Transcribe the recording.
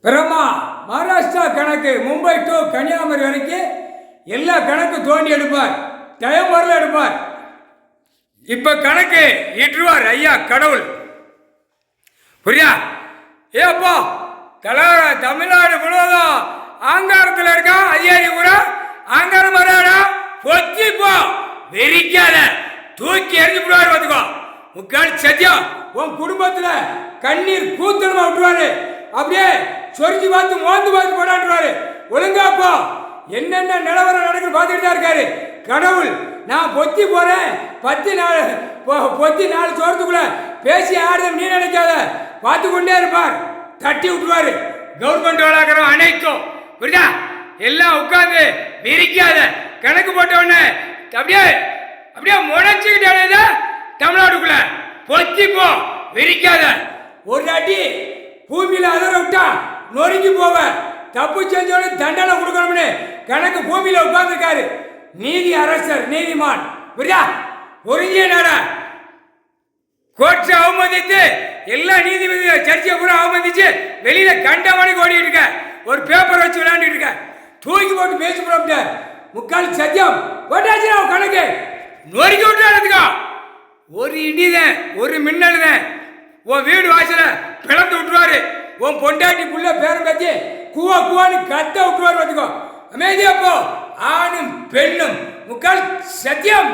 பிரம்மா மகாராஷ்டிரா கணக்கு மும்பை டு கன்னியாகுமரி வரைக்கும் எல்லா கணக்கு தோண்டி எடுப்பார், டைம் வரல எடுப்பார். இப்ப கணக்கு இட்டுருவார் ஐயா கடவுள். புரியா? ஏப்பா தமிழ்நாடு முழுவதும் ஆங்காரத்தில் இருக்கா ஐயாரி ஊரா ஆங்காரம் வராடா பொத்திப்போ வெறிக்காத தூக்கி எறிஞ்சு விடுவார். பார்த்துக்கோ முக்கால் சத்தியம் உன் குடும்பத்துல கண்ணீர் கூத்தனமா விட்டுருவாரு. அப்படியே சொரிஞ்சு பார்த்து மோந்து பார்த்து போடாண்டுருவாரு. ஒழுங்காப்போ என்னென்ன நிலவரம் நடக்குன்னு பார்த்துக்கிட்டு தான் இருக்காரு கடவுள். நான் பொத்தி போறேன், பொத்தி நாலு சோரத்துக்குள்ள பேசி ஆடுறது நீ நினைக்காத, பார்த்து கொண்டே இருப்பார். தட்டி விட்டுருவாரு. கவர்மெண்ட் வளாகரம் அனைத்தும் புரியுதா? எல்லாம் உட்காந்து விரிக்காத கணக்கு போட்ட உடனே அப்படியே அப்படியே முளைச்சுக்கிட்டே தமிழ்நாடுக்குள்ள பொத்தி போ விரிக்காத. ஒரு அடி பூமியில அதர விட்டா நொறுங்கி போவ, தப்பு செஞ்சோட தண்டனை கொடுக்கணும்னு கணக்கு பூமியில உட்கார்ந்துருக்காரு. நீதி அரசர் நீதிமான் புரியா? ஒருங்கிய நாட கோர்ட்ஸை அவமதித்து எல்லா நீதிபதி சர்ச்சை பூரா அவமதிச்சு வெளியில கண்டமணிக்கு ஓடிட்டு இருக்க, ஒரு பேப்பர் வச்சு விளையாண்டுட்டு இருக்க, தூக்கி போட்டு பேசி போட முக்கால் சத்தியம் போட்டாச்சு. கணக்கு நொறுக்கி விட்டுறதுக்கா ஒரு இடிதான் ஒரு மின்னல் தான் உன் வீடு வாசல பிளந்து விட்டுருவாரு. உன் பொண்டாட்டி புள்ள பேரம் பேச்சு குவா குவான்னு கத்த விட்டுருவாரு. பார்த்துக்கோ அமைதியா போ. ஆணும் பெண்ணும் முக்கால் சத்தியம்.